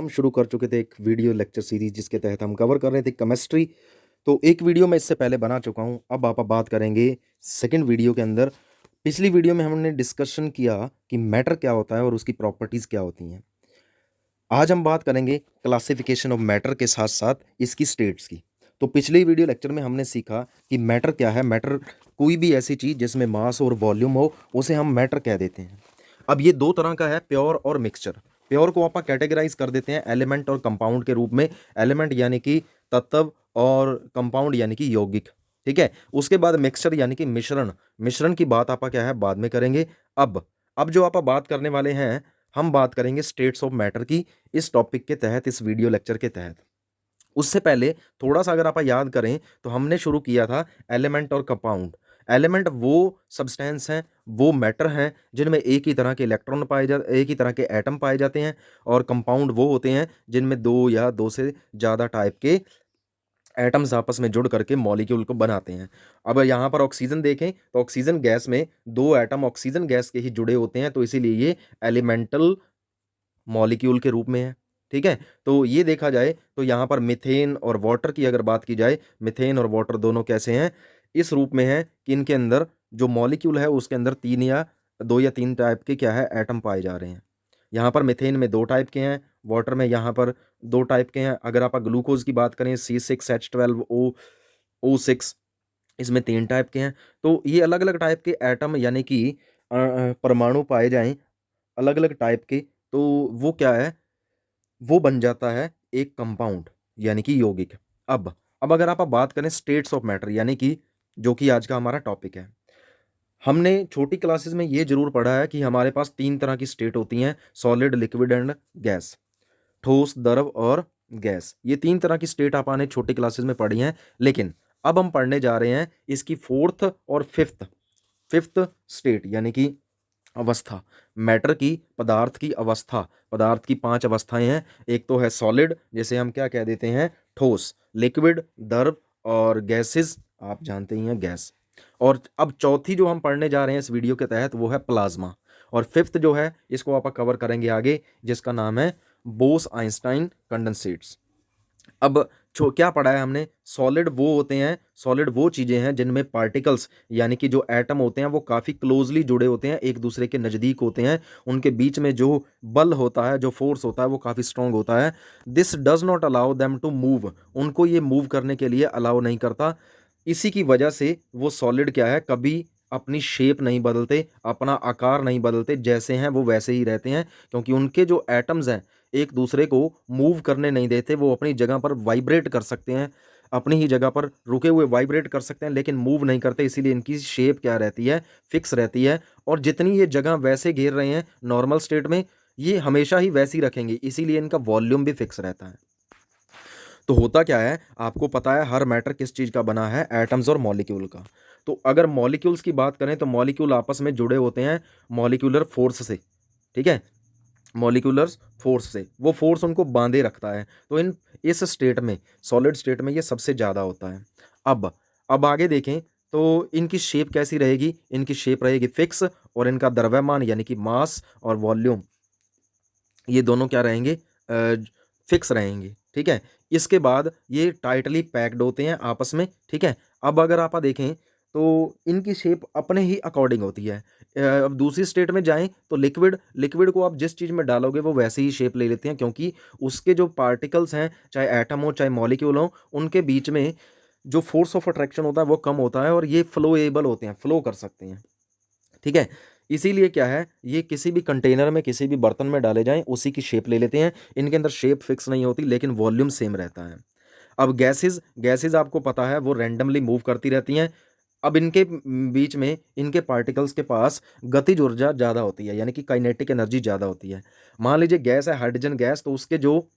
हम शुरू कर चुके थे एक वीडियो लेक्चर सीरीज जिसके तहत हम कवर कर रहे थे केमिस्ट्री। तो एक वीडियो मैं इससे पहले बना चुका हूं। अब आप बात करेंगे सेकंड वीडियो के अंदर। पिछली वीडियो में हमने डिस्कशन किया कि मैटर क्या होता है और उसकी प्रॉपर्टीज क्या होती हैं। आज हम बात करेंगे क्लासिफिकेशन ऑफ मैटर के साथ साथ इसकी स्टेट्स की। तो पिछले वीडियो लेक्चर में हमने सीखा कि मैटर क्या है। मैटर कोई भी ऐसी चीज जिसमें मास और वॉल्यूम हो उसे हम मैटर कह देते हैं। अब ये दो तरह का है, प्योर और मिक्सचर। प्योर को आप कैटेगराइज कर देते हैं एलिमेंट और कंपाउंड के रूप में। एलिमेंट यानी कि तत्व और कंपाउंड यानी कि यौगिक। ठीक है। उसके बाद मिक्सचर यानी कि मिश्रण। मिश्रण की बात आप क्या है बाद में करेंगे। अब जो आप बात करने वाले हैं, हम बात करेंगे स्टेट्स ऑफ मैटर की इस टॉपिक के तहत, इस वीडियो लेक्चर के तहत। उससे पहले थोड़ा सा अगर आप याद करें तो हमने शुरू किया था एलिमेंट और कंपाउंड। एलिमेंट वो सब्सटेंस हैं, वो मैटर हैं जिनमें एक ही तरह के इलेक्ट्रॉन पाए जाते, एक ही तरह के एटम पाए जाते हैं। और कंपाउंड वो होते हैं जिनमें दो या दो से ज़्यादा टाइप के एटम्स आपस में जुड़ करके मॉलिक्यूल को बनाते हैं। अब यहाँ पर ऑक्सीजन देखें तो ऑक्सीजन गैस में दो एटम ऑक्सीजन गैस के ही जुड़े होते हैं, तो इसीलिए ये एलिमेंटल मॉलिक्यूल के रूप में है। ठीक है। तो ये देखा जाए तो यहाँ पर मिथेन और वाटर की अगर बात की जाए, मिथेन और वाटर दोनों कैसे हैं, इस रूप में है कि इनके अंदर जो मॉलिक्यूल है उसके अंदर तीन या दो या तीन टाइप के क्या है एटम पाए जा रहे हैं। यहाँ पर मिथेन में दो टाइप के हैं, वाटर में यहाँ पर दो टाइप के हैं। अगर आप ग्लूकोज की बात करें C6H12O6, इसमें तीन टाइप के हैं। तो ये अलग अलग टाइप के एटम यानी कि परमाणु पाए जाएं अलग अलग टाइप के, तो वो क्या है, वो बन जाता है एक कंपाउंड यानी कि यौगिक। अब अगर आप बात करें स्टेट्स ऑफ मैटर यानी कि जो कि आज का हमारा टॉपिक है, हमने छोटी क्लासेस में ये जरूर पढ़ा है कि हमारे पास तीन तरह की स्टेट होती हैं, सॉलिड, लिक्विड एंड गैस। ठोस, द्रव और गैस, ये तीन तरह की स्टेट आपने छोटी क्लासेस में पढ़ी हैं। लेकिन अब हम पढ़ने जा रहे हैं इसकी फोर्थ और फिफ्थ फिफ्थ स्टेट यानी कि अवस्था। मैटर की, पदार्थ की अवस्था। पदार्थ की पांच अवस्थाएं हैं। एक तो है सॉलिड, जिसे हम क्या कह देते हैं, ठोस। लिक्विड, द्रव और गैसेस, आप जानते ही हैं गैस। और अब चौथी जो हम पढ़ने जा रहे हैं इस वीडियो के तहत वो है प्लाज्मा। और फिफ्थ जो है इसको आप कवर करेंगे आगे, जिसका नाम है बोस आइंस्टाइन कंडेंसेट्स। अब क्या पढ़ा है हमने, सॉलिड वो होते हैं, सॉलिड वो चीजें हैं जिनमें पार्टिकल्स यानी कि जो एटम होते हैं वो काफी क्लोजली जुड़े होते हैं, एक दूसरे के नजदीक होते हैं। उनके बीच में जो बल होता है, जो फोर्स होता है वो काफी स्ट्रांग होता है। This does not allow them to move, उनको ये मूव करने के लिए अलाउ नहीं करता। इसी की वजह से वो सॉलिड क्या है, कभी अपनी शेप नहीं बदलते, अपना आकार नहीं बदलते, जैसे हैं वो वैसे ही रहते हैं। क्योंकि उनके जो एटम्स हैं एक दूसरे को मूव करने नहीं देते, वो अपनी जगह पर वाइब्रेट कर सकते हैं, अपनी ही जगह पर रुके हुए वाइब्रेट कर सकते हैं लेकिन मूव नहीं करते। इसीलिए इनकी शेप क्या रहती है, फिक्स रहती है। और जितनी ये जगह वैसे घेर रहे हैं नॉर्मल स्टेट में, ये हमेशा ही वैसी रखेंगे, इसीलिए इनका वॉल्यूम भी फिक्स रहता है। तो होता क्या है, आपको पता है हर मैटर किस चीज का बना है, एटम्स और मॉलिक्यूल का। तो अगर मॉलिक्यूल्स की बात करें तो मॉलिक्यूल आपस में जुड़े होते हैं मॉलिक्यूलर फोर्स से। ठीक है, मॉलिक्यूलर फोर्स से, वो फोर्स उनको बांधे रखता है। तो इस स्टेट में, सॉलिड स्टेट में ये सबसे ज़्यादा होता है। अब अब आगे देखें तो इनकी शेप कैसी रहेगी, इनकी शेप रहेगी फिक्स। और इनका द्रव्यमान यानी कि मास और वॉल्यूम, ये दोनों क्या रहेंगे, फिक्स रहेंगे। ठीक है। इसके बाद ये टाइटली पैक्ड होते हैं आपस में। ठीक है। अब अगर आप देखें तो इनकी शेप अपने ही अकॉर्डिंग होती है। अब दूसरी स्टेट में जाएं तो लिक्विड, लिक्विड को आप जिस चीज़ में डालोगे वो वैसे ही शेप ले लेते हैं, क्योंकि उसके जो पार्टिकल्स हैं, चाहे एटम हो चाहे मॉलिक्यूल हो, उनके बीच में जो फोर्स ऑफ अट्रैक्शन होता है वो कम होता है और ये फ्लोएबल होते हैं, फ्लो कर सकते हैं। ठीक है। इसीलिए क्या है, ये किसी भी कंटेनर में, किसी भी बर्तन में डाले जाएं उसी की शेप ले लेते हैं। इनके अंदर शेप फिक्स नहीं होती लेकिन वॉल्यूम सेम रहता है। अब गैसेस, गैसेस आपको पता है वो रैंडमली मूव करती रहती हैं। अब इनके बीच में, इनके पार्टिकल्स के पास गतिज ऊर्जा ज़्यादा होती है, यानी कि काइनेटिक एनर्जी ज़्यादा होती है। मान लीजिए गैस है, हाइड्रोजन गैस, तो उसके जो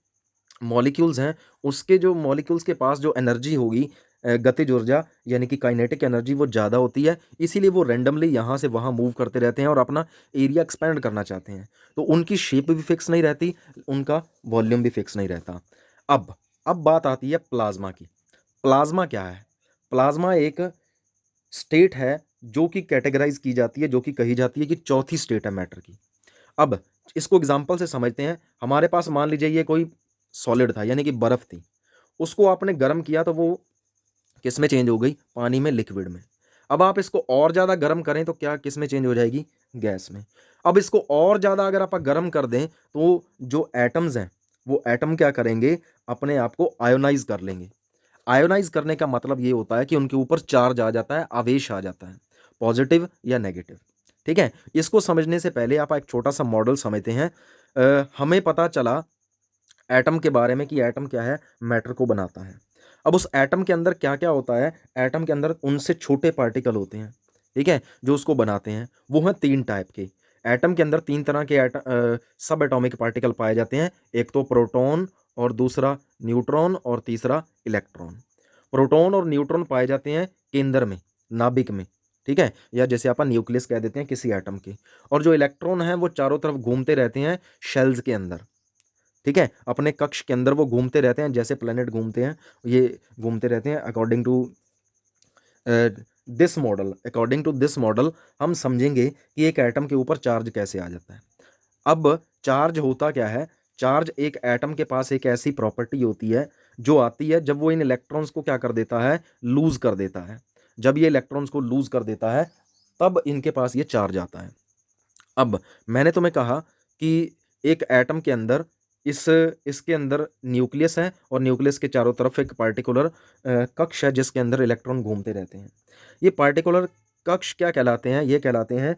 मॉलिक्यूल्स हैं, उसके जो मॉलिक्यूल्स के पास जो एनर्जी होगी, गतिज ऊर्जा यानी कि काइनेटिक एनर्जी, वो ज़्यादा होती है। इसीलिए वो रैंडमली यहाँ से वहाँ मूव करते रहते हैं और अपना एरिया एक्सपेंड करना चाहते हैं। तो उनकी शेप भी फिक्स नहीं रहती, उनका वॉल्यूम भी फिक्स नहीं रहता। अब अब बात आती है प्लाज्मा की। प्लाज्मा क्या है, प्लाज्मा एक स्टेट है जो कि कैटेगराइज की जाती है, जो कि कही जाती है कि चौथी स्टेट है मैटर की। अब इसको एग्ज़ाम्पल से समझते हैं। हमारे पास मान लीजिए ये कोई सॉलिड था यानी कि बर्फ़ थी। उसको आपने गर्म किया तो वो किसमें चेंज हो गई? पानी में, लिक्विड में। अब आप इसको और ज़्यादा गर्म करें तो क्या किसमें चेंज हो जाएगी? गैस में। अब इसको और ज़्यादा अगर आप गर्म कर दें तो जो एटम्स हैं, वो एटम क्या करेंगे? अपने आप को आयोनाइज़ कर लेंगे। आयोनाइज़ करने का मतलब ये होता है कि उनके ऊपर चार्ज आ जाता है, आवेश आ जाता है, पॉज़िटिव या नेगेटिव। ठीक है? इसको समझने से पहले आप एक छोटा-सा मॉडल समझते हैं। हमें पता चला एटम के बारे में कि एटम क्या है? मैटर को बनाता है। अब उस एटम के अंदर क्या-क्या होता है? एटम के अंदर उनसे छोटे पार्टिकल होते हैं, ठीक है? जो उसको बनाते हैं, वो हैं 3 टाइप के। एटम के अंदर 3 तरह के सब एटॉमिक पार्टिकल पाए जाते हैं। एक तो प्रोटॉन और दूसरा न्यूट्रॉन और तीसरा इलेक्ट्रॉन। प्रोटॉन और न्यूट्रॉन पाए जाते हैं केंद्र में, नाभिक में, ठीक है? या जैसे अपन न्यूक्लियस कह देते हैं किसी एटम के। और जो इलेक्ट्रॉन हैं, वो चारों तरफ घूमते रहते हैं शेल्स के अंदर। ठीक है? अपने कक्ष के अंदर वो घूमते रहते हैं जैसे प्लैनेट घूमते हैं, ये घूमते रहते हैं अ, अकॉर्डिंग टू दिस मॉडल हम समझेंगे कि एक एटम के ऊपर चार्ज कैसे आ जाता है। अब चार्ज होता क्या है? चार्ज एक एटम के पास एक ऐसी प्रॉपर्टी होती है, जो आती है जब वो इन इलेक्ट्रॉन्स को क्या कर देता है? लूज़ कर देता है। जब ये इलेक्ट्रॉन्स को लूज़ कर देता है, तब इनके पास ये चार्ज आता है। अब मैंने तुम्हें कहा कि एक एटम के अंदर इसके अंदर न्यूक्लियस है और न्यूक्लियस के चारों तरफ एक पार्टिकुलर कक्ष है जिसके अंदर इलेक्ट्रॉन घूमते रहते हैं। ये पार्टिकुलर कक्ष क्या कहलाते हैं? ये कहलाते हैं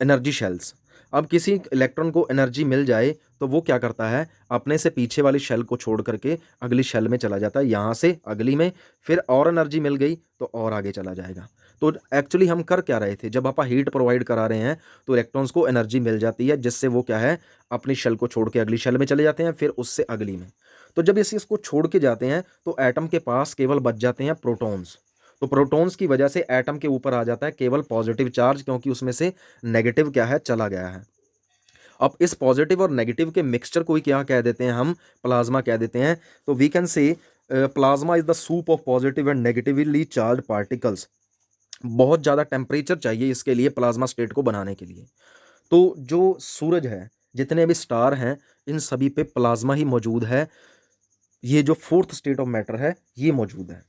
एनर्जी शेल्स। अब किसी इलेक्ट्रॉन को एनर्जी मिल जाए तो वो क्या करता है? अपने से पीछे वाली शेल को छोड़ करके अगली शेल में चला जाता है, यहाँ से अगली में, फिर और एनर्जी मिल गई तो और आगे चला जाएगा। तो एक्चुअली हम कर क्या रहे थे? जब आप हीट प्रोवाइड करा रहे हैं तो इलेक्ट्रॉन्स को एनर्जी मिल जाती है जिससे वो क्या है? अपनी शेल को छोड़ के अगली शेल में चले जाते हैं, फिर उससे अगली में। तो जब इस इसको छोड़ के जाते हैं तो एटम के पास केवल बच जाते हैं प्रोटॉन्स। तो प्रोटॉन्स की वजह से एटम के ऊपर आ जाता है केवल पॉजिटिव चार्ज, क्योंकि उसमें से नेगेटिव क्या है? चला गया है। अब इस पॉजिटिव और नेगेटिव के मिक्सचर को ही क्या कह देते हैं हम? प्लाज्मा कह देते हैं। तो we can say plasma is the soup of positive and negatively charge particles. बहुत ज़्यादा टेम्परेचर चाहिए इसके लिए, प्लाज्मा स्टेट को बनाने के लिए। तो जो सूरज है, जितने भी स्टार हैं, इन सभी पे प्लाज्मा ही मौजूद है। ये जो फोर्थ स्टेट ऑफ मैटर है, ये मौजूद है।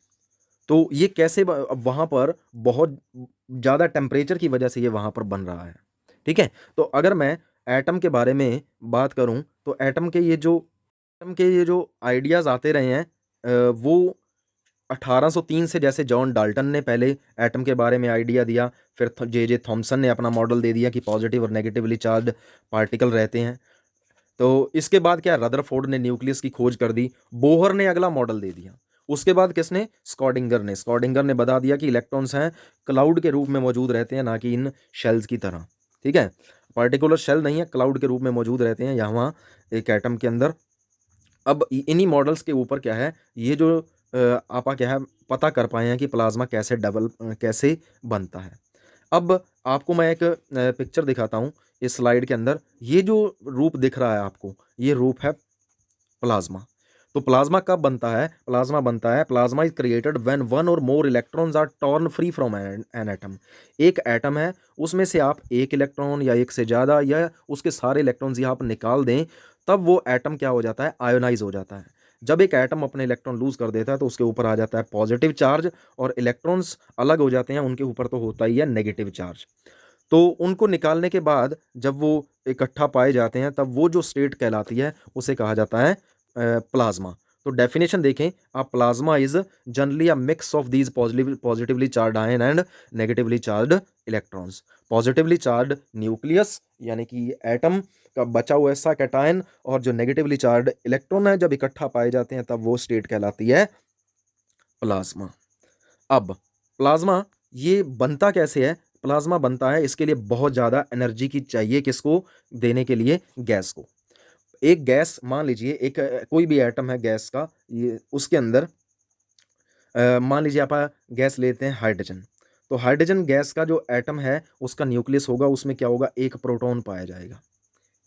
तो ये कैसे अब वहाँ पर बहुत ज़्यादा टेम्परेचर की वजह से ये वहाँ पर बन रहा है। ठीक है? तो अगर मैं एटम के बारे में बात करूँ तो एटम के ये जो आइडियाज़ आते रहे हैं, वो 1803 से, जैसे जॉन डाल्टन ने पहले एटम के बारे में आइडिया दिया, फिर जे थॉमसन ने अपना मॉडल दे दिया कि पॉजिटिव और नेगेटिवली चार्ज पार्टिकल रहते हैं। तो इसके बाद क्या, रदरफोर्ड ने न्यूक्लियस की खोज कर दी, बोहर ने अगला मॉडल दे दिया। उसके बाद किसने? स्कॉडिंगर ने बता दिया कि इलेक्ट्रॉन्स हैं क्लाउड के रूप में मौजूद रहते हैं, ना कि इन शेल्स की तरह। ठीक है? पार्टिकुलर शेल नहीं है, क्लाउड के रूप में मौजूद रहते हैं यहाँ एक एटम के अंदर। अब इन्हीं मॉडल्स के ऊपर क्या है, ये जो आपा क्या है पता कर पाए हैं कि प्लाज्मा कैसे बनता है। अब आपको मैं एक पिक्चर दिखाता हूँ इस स्लाइड के अंदर। ये जो रूप दिख रहा है आपको, ये रूप है प्लाज्मा। तो प्लाज्मा कब बनता है? Plasma is created when one or more electrons are torn free from an atom. एक एटम है, उसमें से आप एक इलेक्ट्रॉन या एक से ज़्यादा या उसके सारे इलेक्ट्रॉन्स आप निकाल दें, तब वो एटम क्या हो जाता है? आयोनाइज हो जाता है। जब एक एटम अपने इलेक्ट्रॉन लूज कर देता है तो उसके ऊपर आ जाता है पॉजिटिव चार्ज, और इलेक्ट्रॉन्स अलग हो जाते हैं, उनके ऊपर तो होता ही है नेगेटिव चार्ज। तो उनको निकालने के बाद जब वो इकट्ठा पाए जाते हैं, तब वो जो स्टेट कहलाती है उसे कहा जाता है प्लाज्मा। तो डेफिनेशन देखें आप, plasma is generally a mix of these positively charge ion and negatively charge electrons. Positively charge nucleus यानी कि एटम का बचा हुआ ऐसा कैटायन, और जो नेगेटिवली चार्ज इलेक्ट्रॉन है जब इकट्ठा पाए जाते हैं तब वो स्टेट कहलाती है प्लाज्मा। अब प्लाज्मा ये बनता कैसे है? प्लाज्मा बनता है, इसके लिए बहुत ज़्यादा एनर्जी की चाहिए, किसको देने के लिए? गैस को। एक गैस मान लीजिए, एक कोई भी एटम है गैस का, ये उसके अंदर मान लीजिए आप गैस लेते हैं हाइड्रोजन। तो हाइड्रोजन गैस का जो एटम है उसका न्यूक्लियस होगा, उसमें क्या होगा? एक प्रोटॉन पाया जाएगा।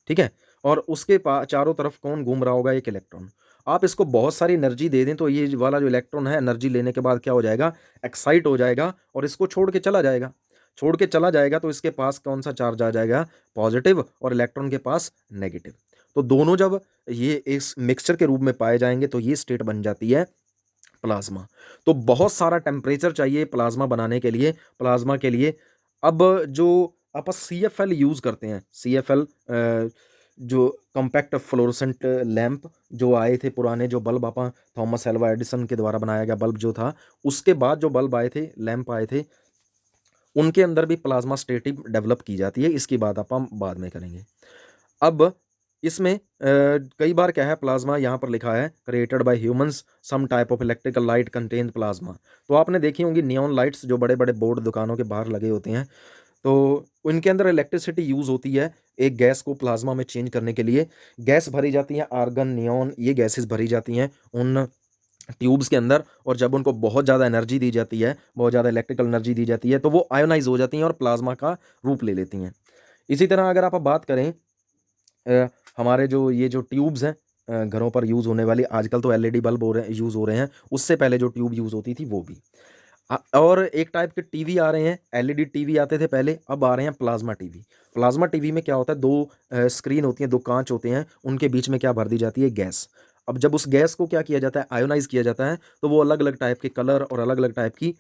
ठीक है? और उसके चारों तरफ कौन घूम रहा होगा? एक इलेक्ट्रॉन। आप इसको बहुत सारी एनर्जी दे दें तो ये वाला जो इलेक्ट्रॉन है एनर्जी लेने के बाद क्या हो जाएगा? एक्साइट हो जाएगा और इसको छोड़ के चला जाएगा। छोड़ के चला जाएगा तो इसके पास कौन सा चार्ज आ जाएगा, पॉजिटिव, और इलेक्ट्रॉन के पास नेगेटिव। तो दोनों जब ये इस मिक्सचर के रूप में पाए जाएंगे तो ये स्टेट बन जाती है प्लाज्मा। तो बहुत सारा टेम्परेचर चाहिए प्लाज्मा बनाने के लिए, प्लाज्मा के लिए। अब जो आप CFL यूज़ करते हैं, CFL जो कॉम्पैक्ट फ्लोरोसेंट लैंप जो आए थे पुराने, जो बल्ब आप थॉमस एल्वा एडिसन के द्वारा बनाया गया बल्ब जो था, उसके बाद जो बल्ब आए थे, लैंप आए थे, उनके अंदर भी प्लाज्मा स्टेट ही डेवलप की जाती है। इसकी बात हम बाद में करेंगे। अब इसमें कई बार क्या है, प्लाज्मा यहाँ पर लिखा है created by humans some type of electrical light contain plasma. तो आपने देखी होंगी नियॉन लाइट्स जो बड़े बड़े बोर्ड दुकानों के बाहर लगे होते हैं, तो उनके अंदर इलेक्ट्रिसिटी यूज़ होती है एक गैस को प्लाज्मा में चेंज करने के लिए। गैस भरी जाती है, आर्गन, नियॉन, ये गैसेस भरी जाती हैं उन ट्यूब्स के अंदर, और जब उनको बहुत ज़्यादा एनर्जी दी जाती है, बहुत ज़्यादा इलेक्ट्रिकल एनर्जी दी जाती है, तो वो आयोनाइज हो जाती हैं और प्लाज्मा का रूप ले लेती हैं। इसी तरह अगर आप बात करें हमारे जो ये जो ट्यूब्स हैं घरों पर यूज़ होने वाली, आजकल तो एलईडी बल्ब यूज़ हो रहे हैं, उससे पहले जो ट्यूब यूज़ होती थी वो भी। और एक टाइप के टीवी आ रहे हैं, एलईडी टीवी आते थे पहले, अब आ रहे हैं प्लाज्मा टीवी। प्लाज्मा टीवी में क्या होता है, दो स्क्रीन होती हैं, दो कांच होते हैं, उनके बीच में क्या भर दी जाती है, गैस। अब जब उस गैस को क्या किया जाता है, आयोनाइज किया जाता है, तो वो अलग अलग टाइप के कलर और अलग अलग टाइप की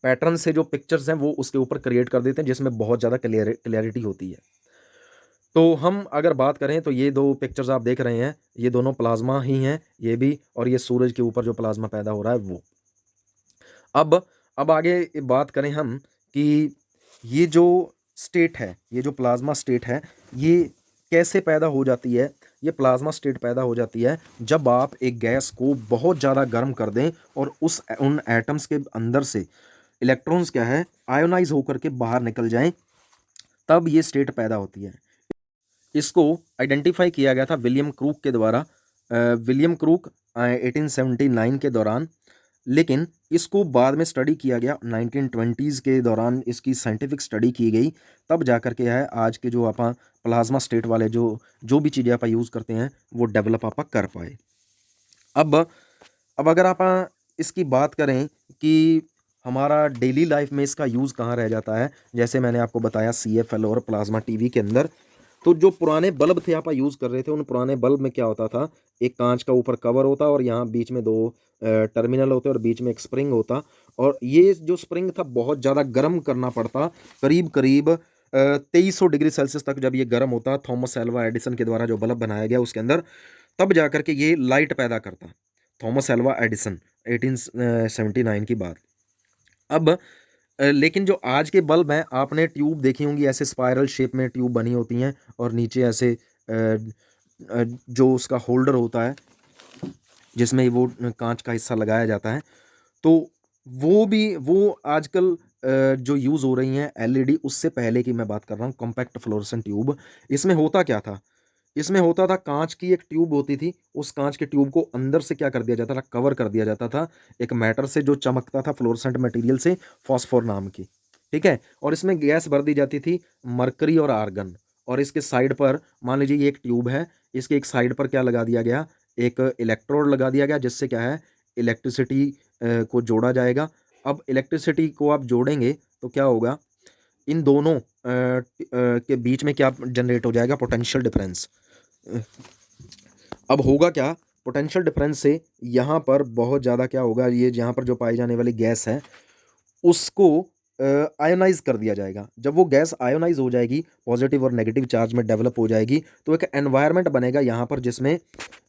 पैटर्न से जो पिक्चर्स हैं वो उसके ऊपर क्रिएट कर देते हैं, जिसमें बहुत ज़्यादा क्लियरिटी होती है। तो हम अगर बात करें तो ये दो पिक्चर्स आप देख रहे हैं, ये दोनों प्लाज्मा ही हैं, ये भी, और ये सूरज के ऊपर जो प्लाज्मा पैदा हो रहा है वो। अब आगे बात करें हम कि ये जो स्टेट है, ये जो प्लाज्मा स्टेट है, ये कैसे पैदा हो जाती है। ये प्लाज्मा स्टेट पैदा हो जाती है जब आप एक गैस को बहुत ज़्यादा गर्म कर दें और उन एटम्स के अंदर से इलेक्ट्रॉन्स क्या है, आयोनाइज होकर के बाहर निकल जाएं, तब ये स्टेट पैदा होती है। इसको आइडेंटिफाई किया गया था विलियम क्रूक के द्वारा, विलियम क्रूक 1879 के दौरान। लेकिन इसको बाद में स्टडी किया गया 1920s के दौरान, इसकी साइंटिफिक स्टडी की गई, तब जाकर के है आज के जो आप प्लाज्मा स्टेट वाले जो जो भी चीज़ें आप यूज़ करते हैं वो डेवलप आप कर पाए। अब अगर आप इसकी बात करें कि हमारा डेली लाइफ में इसका यूज़ कहाँ रह जाता है, जैसे मैंने आपको बताया CFL और प्लाज्मा टीवी के अंदर, तो जो पुराने बल्ब थे आप यूज़ कर रहे थे, उन पुराने बल्ब में क्या होता था, एक कांच का ऊपर कवर होता और यहाँ बीच में दो टर्मिनल होते और बीच में एक स्प्रिंग होता, और ये जो स्प्रिंग था बहुत ज़्यादा गर्म करना पड़ता, करीब करीब 2300 डिग्री सेल्सियस तक जब ये गर्म होता, थॉमस एल्वा एडिसन के द्वारा जो बल्ब बनाया गया उसके अंदर, तब जा कर के ये लाइट पैदा करता, थॉमस एल्वा एडिसन 1879 की बात। अब लेकिन जो आज के बल्ब हैं, आपने ट्यूब देखी होंगी, ऐसे स्पाइरल शेप में ट्यूब बनी होती हैं और नीचे ऐसे जो उसका होल्डर होता है जिसमें वो कांच का हिस्सा लगाया जाता है, तो वो आजकल जो यूज़ हो रही हैं एलईडी, उससे पहले की मैं बात कर रहा हूँ, कॉम्पैक्ट फ्लोरोसेंट ट्यूब। इसमें होता क्या था, इसमें होता था कांच की एक ट्यूब होती थी, उस कांच के ट्यूब को अंदर से क्या कर दिया जाता था, कवर कर दिया जाता था एक मैटर से जो चमकता था फ्लोरोसेंट मटेरियल से, फॉस्फोर नाम की, ठीक है। और इसमें गैस भर दी जाती थी, मरकरी और आर्गन। और इसके साइड पर मान लीजिए ये एक ट्यूब है, इसके एक साइड पर क्या लगा दिया गया, एक इलेक्ट्रोड लगा दिया गया, जिससे क्या है, इलेक्ट्रिसिटी को जोड़ा जाएगा। अब इलेक्ट्रिसिटी को आप जोड़ेंगे तो क्या होगा, इन दोनों के बीच में क्या जनरेट हो जाएगा, पोटेंशियल डिफरेंस। अब होगा क्या, पोटेंशियल डिफरेंस से यहाँ पर बहुत ज़्यादा क्या होगा, ये यहाँ पर जो पाई जाने वाली गैस है उसको आयोनाइज कर दिया जाएगा। जब वो गैस आयोनाइज हो जाएगी, पॉजिटिव और नेगेटिव चार्ज में डेवलप हो जाएगी, तो एक एनवायरनमेंट बनेगा यहाँ पर जिसमें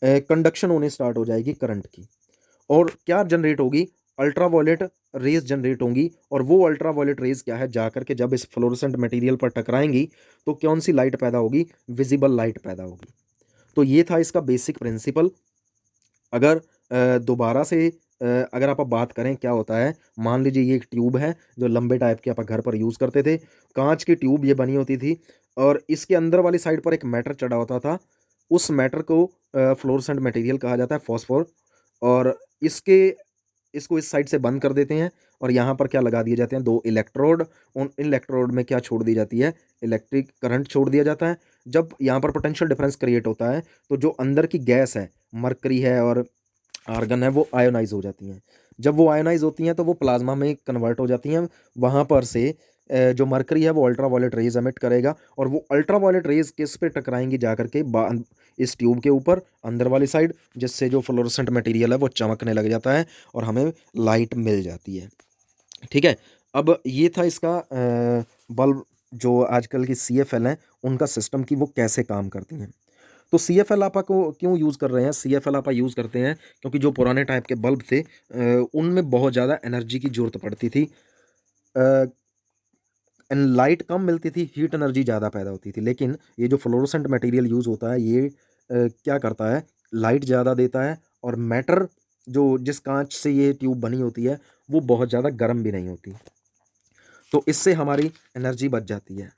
कंडक्शन होने स्टार्ट हो जाएगी करंट की, और क्या जनरेट होगी, अल्ट्रावायलेट रेज जनरेट होंगी। और वो अल्ट्रावायलेट रेज क्या है, जाकर के जब इस फ्लोरोसेंट मटेरियल पर टकराएंगी तो कौन सी लाइट पैदा होगी, विजिबल लाइट पैदा होगी। तो ये था इसका बेसिक प्रिंसिपल। अगर दोबारा से अगर आप बात करें क्या होता है, मान लीजिए ये एक ट्यूब है जो लंबे टाइप के आप घर पर यूज़ करते थे, कांच की ट्यूब ये बनी होती थी, और इसके अंदर वाली साइड पर एक मैटर चढ़ा होता था, उस मैटर को फ्लोरोसेंट मटेरियल कहा जाता है, फॉस्फोर। और इसके इसको इस साइड से बंद कर देते हैं, और यहाँ पर क्या लगा दिए जाते हैं, दो इलेक्ट्रोड। उन इलेक्ट्रोड में क्या छोड़ दी जाती है, इलेक्ट्रिक करंट छोड़ दिया जाता है। जब यहाँ पर पोटेंशियल डिफरेंस क्रिएट होता है तो जो अंदर की गैस है, मरकरी है और आर्गन है, वो आयोनाइज हो जाती हैं। जब वो आयनाइज़ होती हैं तो वो प्लाज़्मा में कन्वर्ट हो जाती हैं। वहाँ पर से जो मरकरी है वो अल्ट्रावायलेट रेज़ एमिट करेगा और वो अल्ट्रावायलेट रेज़ किस पे टकराएँगी जा कर के इस ट्यूब के ऊपर अंदर वाली साइड, जिससे जो फ्लोरोसेंट मटेरियल है वो चमकने लग जाता है और हमें लाइट मिल जाती है। ठीक है? अब ये था इसका बल्ब जो आजकल की सीएफएल हैं, उनका सिस्टम कि वो कैसे काम करती हैं। तो सीएफएल आपा को क्यों यूज़ कर रहे हैं? सीएफएल आपा यूज़ करते हैं क्योंकि जो पुराने टाइप के बल्ब थे उनमें बहुत ज़्यादा एनर्जी की ज़रूरत पड़ती थी। अ, एंड लाइट कम मिलती थी, हीट एनर्जी ज़्यादा पैदा होती थी। लेकिन ये जो फ्लोरोसेंट मटेरियल यूज़ होता है ये क्या करता है, लाइट ज़्यादा देता है और मैटर जो जिस काँच से ये ट्यूब बनी होती है, वो बहुत ज़्यादा गर्म भी नहीं होती। तो इससे हमारी एनर्जी बच जाती है।